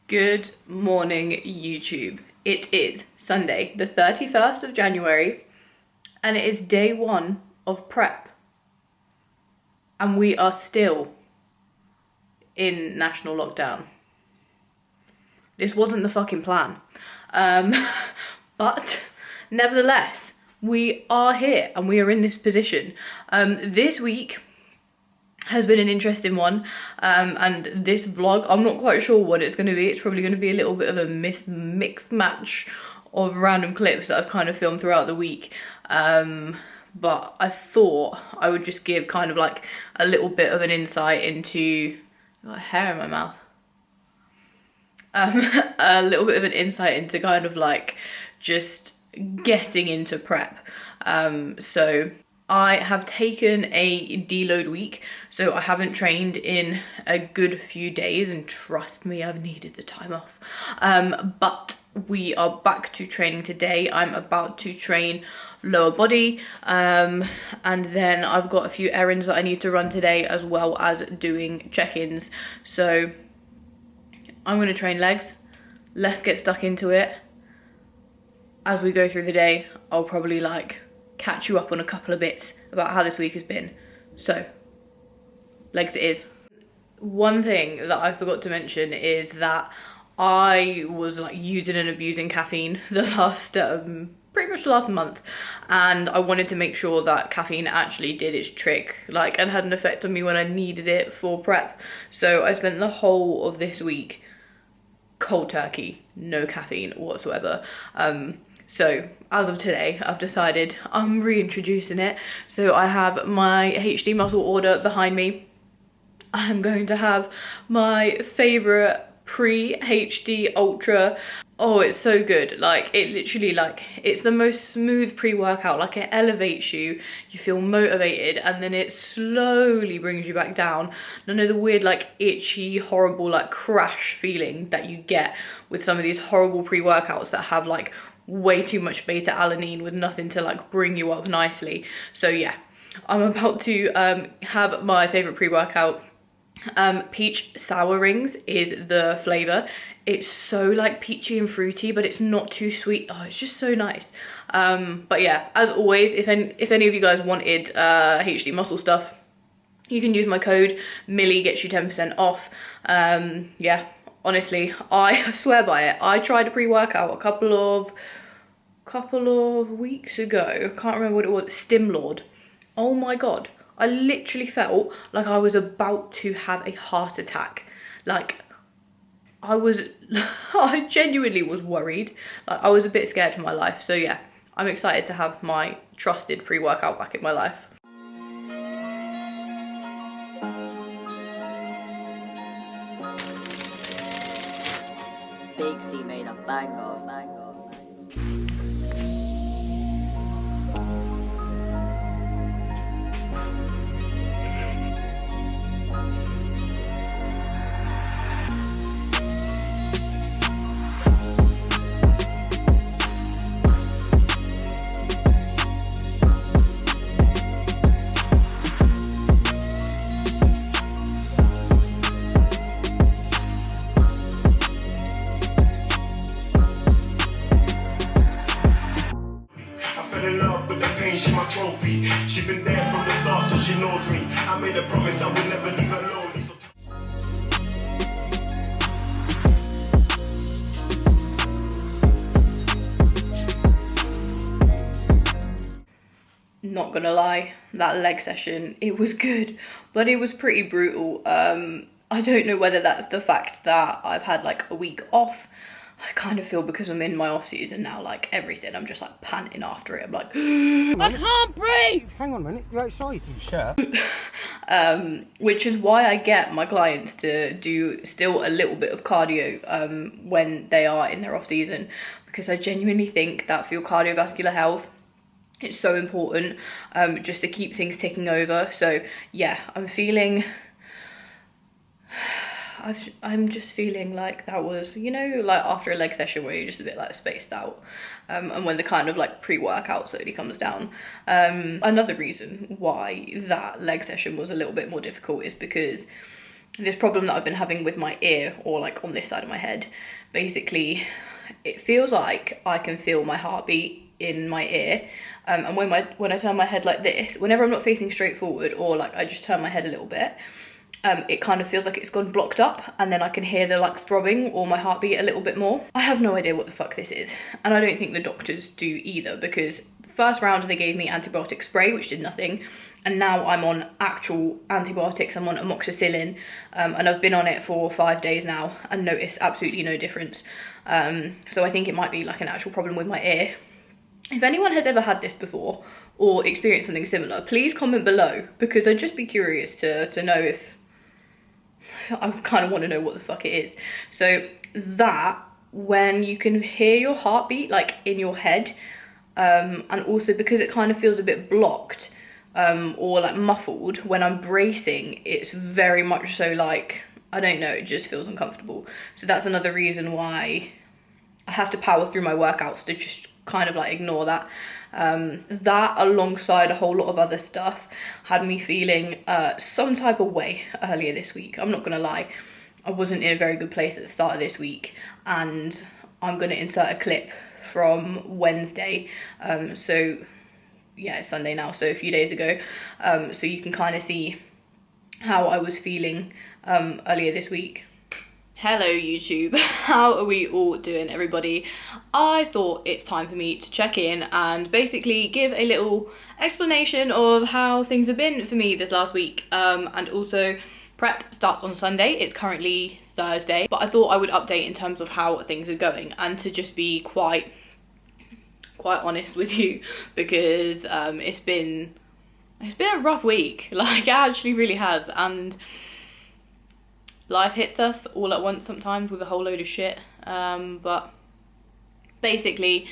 Good morning, YouTube. It is Sunday, the 31st of January, and it is day one of prep. And we are still in national lockdown. This wasn't the fucking plan. But nevertheless, we are here and we are in this position. This week has been an interesting one, and this vlog, I'm not quite sure what it's going to be. It's probably going to be a little bit of a mixed match of random clips that I've kind of filmed throughout the week, but I thought I would just give kind of like a little bit of an insight into, I've got hair in my mouth, a little bit of an insight into kind of like just getting into prep. So I have taken a deload week, so I haven't trained in a good few days, and trust me, I've needed the time off. But we are back to training today. I'm about to train lower body, and then I've got a few errands that I need to run today, as well as doing check-ins. So I'm going to train legs. Let's get stuck into it. As we go through the day, I'll probably catch you up on a couple of bits about how this week has been. So, legs it is. One thing that I forgot to mention is that I was using and abusing caffeine the last, pretty much the last month, and I wanted to make sure that caffeine actually did its trick, and had an effect on me when I needed it for prep. So I spent the whole of this week cold turkey, no caffeine whatsoever. So as of today, I've decided I'm reintroducing it. So I have my HD muscle order behind me. I'm going to have my favorite pre-HD ultra. Oh, it's so good. It literally, it's the most smooth pre-workout. It elevates you, you feel motivated, and then it slowly brings you back down. None of the weird, itchy, horrible, crash feeling that you get with some of these horrible pre-workouts that have, way too much beta alanine with nothing to bring you up nicely. So yeah, I'm about to have my favorite pre-workout. Peach sour rings is the flavor. It's so peachy and fruity, but it's not too sweet. Oh, it's just so nice. But yeah, as always, if any of you guys wanted HD muscle stuff, you can use my code Millie, gets you 10% off. Yeah, honestly, I swear by it. I tried a pre-workout a couple of weeks ago. I can't remember what it was. Stimlord. Oh my god, I literally felt like I was about to have a heart attack. I genuinely was worried. I was a bit scared for my life. So yeah, I'm excited to have my trusted pre-workout back in my life. Big C made a banger. She's been there from the start, so she knows me. I made a promise I would never leave her lonely. Not gonna lie, that leg session, it was good, but it was pretty brutal. I don't know whether that's the fact that I've had a week off. I kind of feel because I'm in my off season now, everything, I'm just panting after it. I'm I can't breathe! Hang on a minute, you're outside, you shirt. Which is why I get my clients to do still a little bit of cardio when they are in their off season, because I genuinely think that for your cardiovascular health, it's so important, just to keep things ticking over. So yeah, I'm just feeling like that was, after a leg session where you're just a bit spaced out, and when the kind of pre-workout slowly comes down. Another reason why that leg session was a little bit more difficult is because this problem that I've been having with my ear, or like on this side of my head. Basically, it feels like I can feel my heartbeat in my ear, and when I turn my head like this, whenever I'm not facing straight forward, or like I just turn my head a little bit, it kind of feels like it's gone blocked up, and then I can hear the like throbbing or my heartbeat a little bit more. I have no idea what the fuck this is, and I don't think the doctors do either, because first round they gave me antibiotic spray, which did nothing, and now I'm on actual antibiotics. I'm on amoxicillin, and I've been on it for 5 days now and noticed absolutely no difference. So I think it might be like an actual problem with my ear. If anyone has ever had this before or experienced something similar, please comment below, because I'd just be curious to know if... I kind of want to know what the fuck it is. So that, when you can hear your heartbeat like in your head, and also because it kind of feels a bit blocked, or like muffled when I'm bracing, it's very much so like, I don't know, it just feels uncomfortable. So that's another reason why I have to power through my workouts, to just kind of like ignore that. That, alongside a whole lot of other stuff, had me feeling some type of way earlier this week. I'm not gonna lie, I wasn't in a very good place at the start of this week, and I'm gonna insert a clip from Wednesday. So yeah, it's Sunday now, so a few days ago, so you can kind of see how I was feeling earlier this week. Hello YouTube, how are we all doing, everybody? I thought it's time for me to check in and basically give a little explanation of how things have been for me this last week, and also prep starts on Sunday. It's currently Thursday, but I thought I would update in terms of how things are going, and to just be quite honest with you, because it's been a rough week. Like, it actually really has, and life hits us all at once sometimes with a whole load of shit. But basically,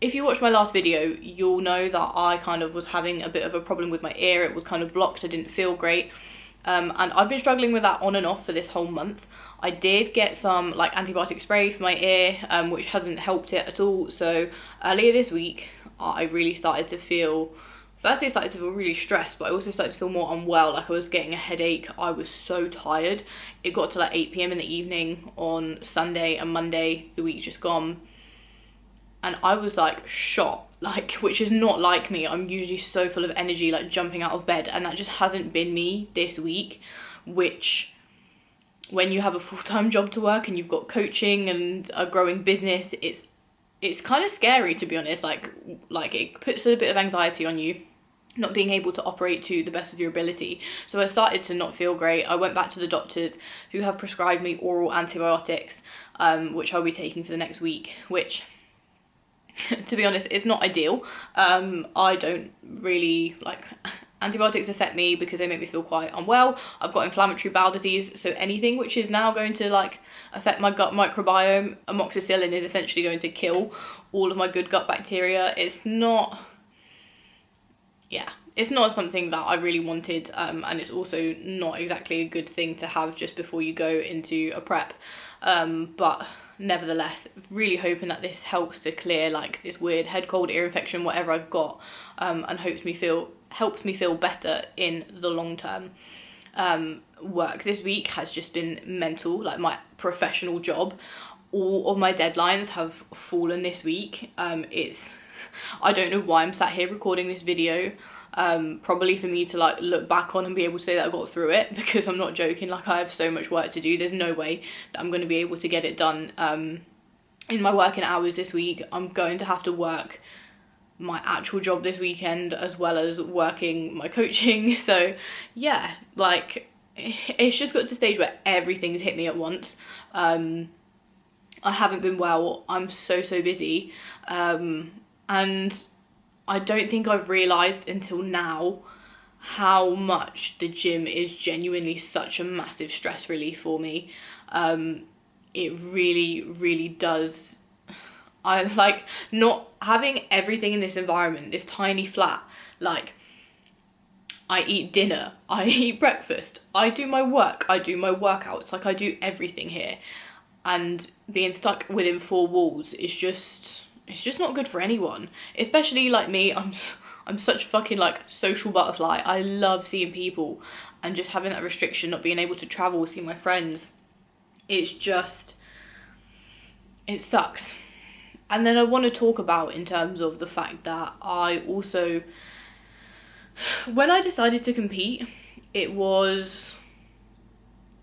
if you watched my last video, you'll know that I kind of was having a bit of a problem with my ear. It was kind of blocked, I didn't feel great. And I've been struggling with that on and off for this whole month. I did get some like antibiotic spray for my ear, which hasn't helped it at all. So earlier this week, I really started to feel, firstly I started to feel really stressed, but I also started to feel more unwell. Like, I was getting a headache, I was so tired. It got to like 8 PM in the evening on Sunday and Monday, the week just gone, and I was like shot, like, which is not like me. I'm usually so full of energy, like jumping out of bed, and that just hasn't been me this week, which, when you have a full-time job to work and you've got coaching and a growing business, it's kind of scary, to be honest. Like it puts a bit of anxiety on you, not being able to operate to the best of your ability. So I started to not feel great. I went back to the doctors, who have prescribed me oral antibiotics, which I'll be taking for the next week, which, to be honest, it's not ideal. I don't really like... Antibiotics affect me because they make me feel quite unwell. I've got inflammatory bowel disease, so anything which is now going to like affect my gut microbiome, amoxicillin is essentially going to kill all of my good gut bacteria. It's not... yeah, it's not something that I really wanted, and it's also not exactly a good thing to have just before you go into a prep. But nevertheless, really hoping that this helps to clear like this weird head cold, ear infection, whatever I've got, and helps me feel better in the long term. Work this week has just been mental. Like, my professional job, all of my deadlines have fallen this week. I don't know why I'm sat here recording this video, probably for me to like look back on and be able to say that I got through it, because I'm not joking. Like, I have so much work to do. There's no way that I'm going to be able to get it done in my working hours this week. I'm going to have to work my actual job this weekend as well as working my coaching. So yeah, like, it's just got to a stage where everything's hit me at once. I haven't been well. I'm so busy, and I don't think I've realised until now how much the gym is genuinely such a massive stress relief for me. It really does. I like not having everything in this environment, this tiny flat. Like, I eat dinner, I eat breakfast, I do my work, I do my workouts, like I do everything here. And being stuck within four walls is just, it's just not good for anyone. Especially like me, I'm such a fucking like social butterfly. I love seeing people, and just having that restriction, not being able to travel, see my friends, it's just, it sucks. And then I want to talk about in terms of the fact that I also, when I decided to compete, it was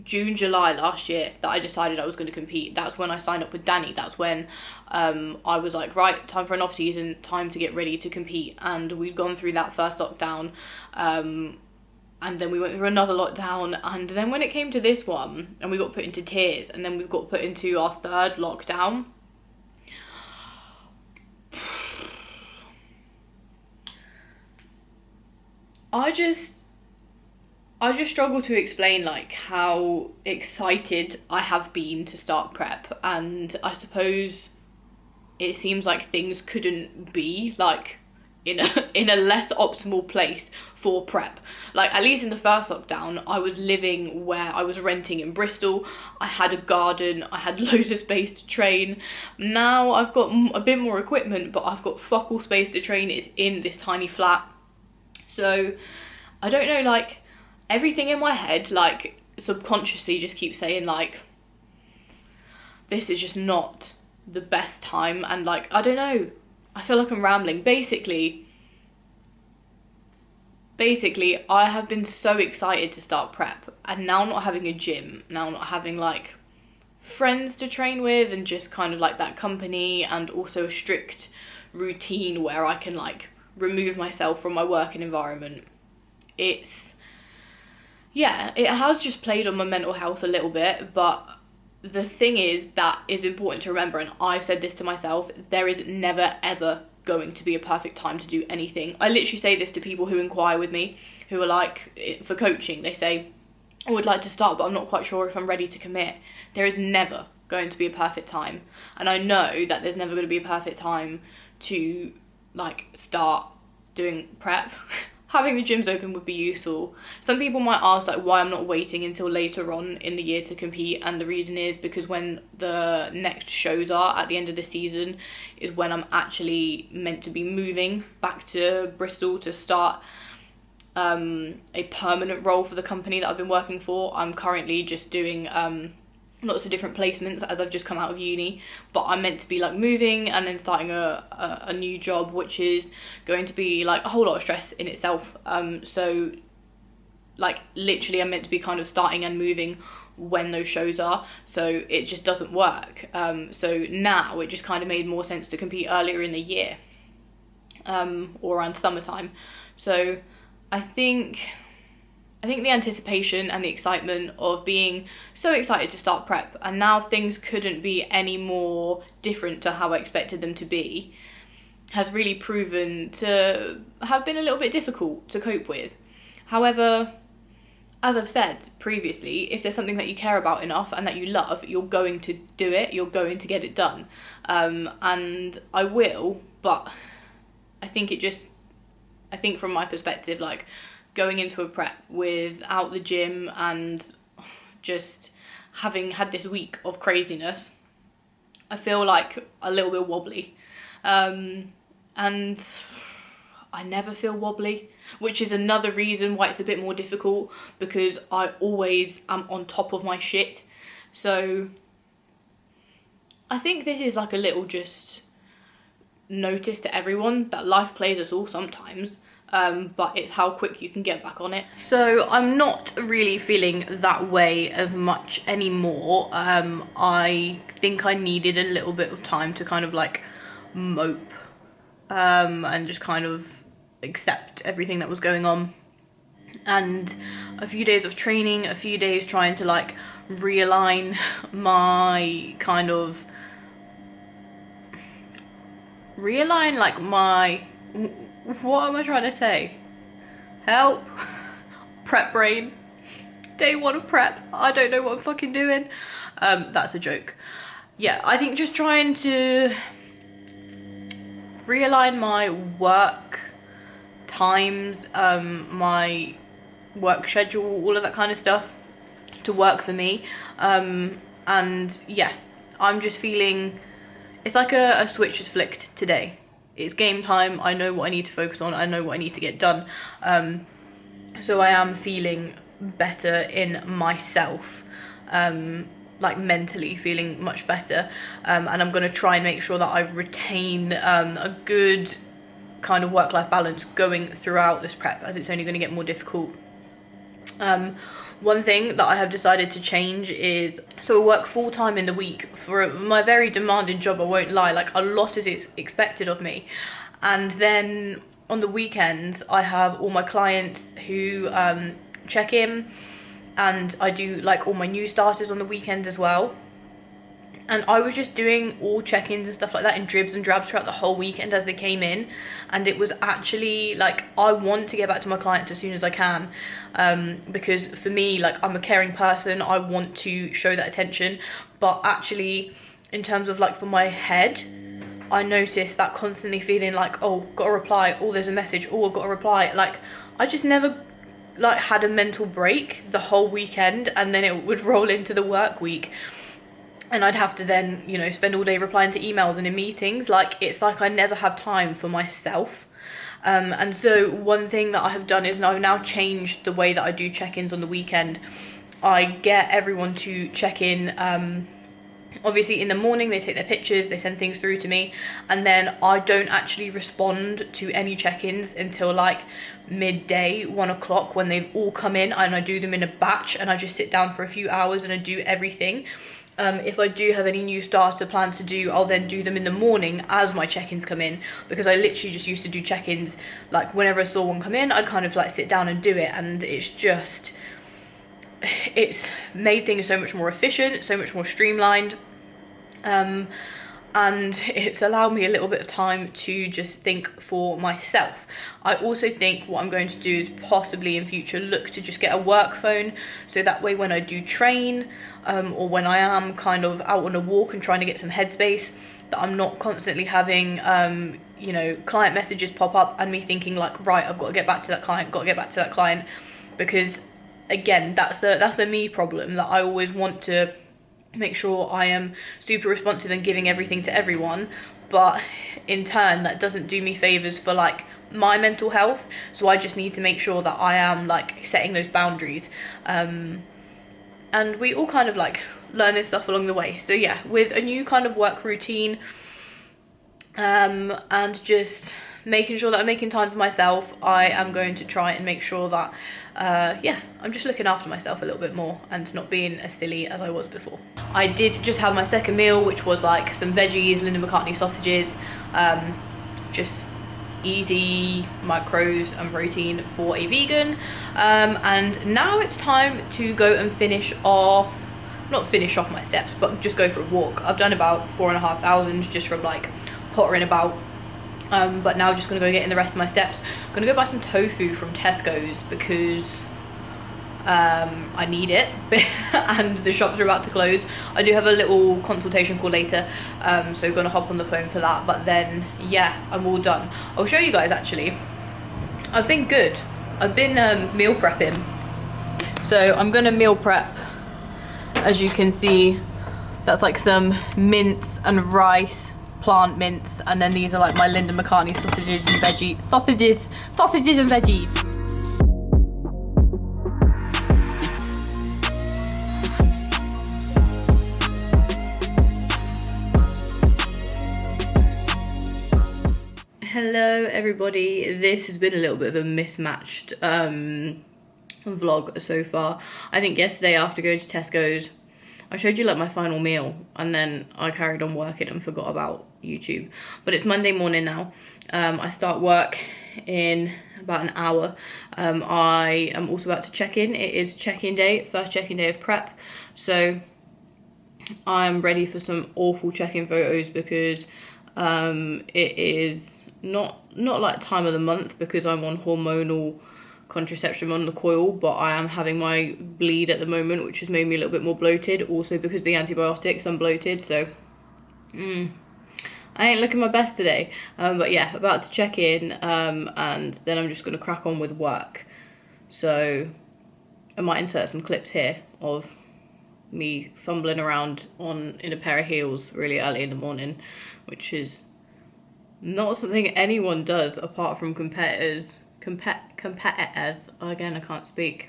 June, July last year that I decided I was going to compete. That's when I signed up with Danny. That's when I was like, right, time for an off season, time to get ready to compete. And we'd gone through that first lockdown, and then we went through another lockdown, and then when it came to this one, and we got put into tiers, and then we've got put into our third lockdown. I just struggle to explain like how excited I have been to start prep, and I suppose it seems like things couldn't be like in a less optimal place for prep. Like, at least in the first lockdown, I was living where I was renting in Bristol. I had a garden, I had loads of space to train. Now I've got a bit more equipment, but I've got fuck all space to train. It's in this tiny flat. So I don't know, like, everything in my head, like, subconsciously just keeps saying, like, this is just not the best time. And, like, I don't know, I feel like I'm rambling. Basically, I have been so excited to start prep, and now not having a gym, now not having, like, friends to train with, and just kind of, like, that company, and also a strict routine where I can, like, remove myself from my working environment. It's, yeah, it has just played on my mental health a little bit, but the thing is that is important to remember, and I've said this to myself, there is never ever going to be a perfect time to do anything. I literally say this to people who inquire with me, who are like, for coaching, they say, I would like to start, but I'm not quite sure if I'm ready to commit. There is never going to be a perfect time, and I know that there's never going to be a perfect time to, like, start doing prep. Having the gyms open would be useful. Some people might ask, like, why I'm not waiting until later on in the year to compete, and the reason is because when the next shows are at the end of the season is when I'm actually meant to be moving back to Bristol to start a permanent role for the company that I've been working for. I'm currently just doing lots of different placements as I've just come out of uni, but I'm meant to be, like, moving and then starting a new job, which is going to be, like, a whole lot of stress in itself. So, like, literally I'm meant to be kind of starting and moving when those shows are, so it just doesn't work. So now it just kind of made more sense to compete earlier in the year, or around summertime. So I think the anticipation and the excitement of being so excited to start prep, and now things couldn't be any more different to how I expected them to be, has really proven to have been a little bit difficult to cope with. However, as I've said previously, if there's something that you care about enough and that you love, you're going to do it, you're going to get it done. And I will, but I think from my perspective, like, going into a prep without the gym and just having had this week of craziness, I feel like a little bit wobbly. And I never feel wobbly, which is another reason why it's a bit more difficult, because I always am on top of my shit. So I think this is like a little just notice to everyone that life plays us all sometimes. But it's how quick you can get back on it. So I'm not really feeling that way as much anymore. I think I needed a little bit of time to kind of, like, mope, and just kind of accept everything that was going on. And a few days of training, a few days trying to, like, realign my kind of, what am I trying to say? Help. Prep brain. Day one of prep. I don't know what I'm fucking doing. That's a joke. Yeah, I think just trying to realign my work times, my work schedule, all of that kind of stuff to work for me. And yeah, I'm just feeling, it's like a switch is flicked today. it's game time. I know what I need to focus on. I know what I need to get done. So I am feeling better in myself, like mentally feeling much better, and I'm going to try and make sure that I retain a good kind of work-life balance going throughout this prep, as it's only going to get more difficult. One thing that I have decided to change is, so I work full-time in the week for my very demanding job, I won't lie, like a lot is expected of me, and then on the weekends I have all my clients who check in, and I do like all my new starters on the weekend as well. And I was just doing all check-ins and stuff like that in dribs and drabs throughout the whole weekend as they came in. And it was actually like, I want to get back to my clients as soon as I can. Because for me, like, I'm a caring person. I want to show that attention. But actually, in terms of like for my head, I noticed that constantly feeling like, oh, got to reply. Oh, there's a message. Oh, I've got to reply. Like, I just never like had a mental break the whole weekend. And then it would roll into the work week. And I'd have to then, you know, spend all day replying to emails and in meetings. Like, it's like I never have time for myself. And so one thing that I have done is I've now changed the way that I do check-ins on the weekend. I get everyone to check in, obviously in the morning. They take their pictures, they send things through to me, and then I don't actually respond to any check-ins until like midday, 1 o'clock, when they've all come in, and I do them in a batch, and I just sit down for a few hours and I do everything. If I do have any new starter plans to do, I'll then do them in the morning as my check-ins come in, because I literally just used to do check-ins like whenever I saw one come in, I'd kind of like sit down and do it, and it's made things so much more efficient, so much more streamlined, and it's allowed me a little bit of time to just think for myself. I also think what I'm going to do is possibly in future look to just get a work phone, so that way when I do train, or when I am kind of out on a walk and trying to get some headspace, that I'm not constantly having, you know, client messages pop up and me thinking like, right, I've got to get back to that client, because again, that's a me problem, that I always want to make sure I am super responsive and giving everything to everyone, but in turn that doesn't do me favors for like my mental health. So I just need to make sure that I am like setting those boundaries, and we all kind of like learn this stuff along the way. So yeah, with a new kind of work routine, and just making sure that I'm making time for myself, I am going to try and make sure that yeah, I'm just looking after myself a little bit more and not being as silly as I was before. I did just have my second meal, which was like some veggies, Linda McCartney sausages, just easy macros and protein for a vegan, and now it's time to go and not finish off my steps, but just go for a walk. I've done about 4,500 just from like pottering about, but now just gonna go get in the rest of my steps. I'm gonna go buy some tofu from Tesco's because I need it and the shops are about to close. I do have a little consultation call later, so gonna hop on the phone for that, but then yeah, I'm all done. I'll show you guys actually. I've been good. I've been meal prepping. So I'm gonna meal prep. As you can see, that's like some mince and rice, plant mince, and then these are like my Linda McCartney sausages and sausages and veggies. Hello everybody, this has been a little bit of a mismatched vlog so far. I think yesterday after going to Tesco's, I showed you like my final meal, and then I carried on working and forgot about YouTube. But it's Monday morning now. I start work in about an hour. I am also about to check in. It is check-in day, first check-in day of prep. So I'm ready for some awful check-in photos, because it is not like time of the month because I'm on hormonal contraception on the coil, but I am having my bleed at the moment, which has made me a little bit more bloated. Also because of the antibiotics, I'm bloated, so I ain't looking my best today. But yeah, about to check in, and then I'm just going to crack on with work. So I might insert some clips here of me fumbling around in a pair of heels really early in the morning, which is Not something anyone does apart from competitors. Competitive. Again, I can't speak.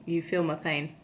You feel my pain.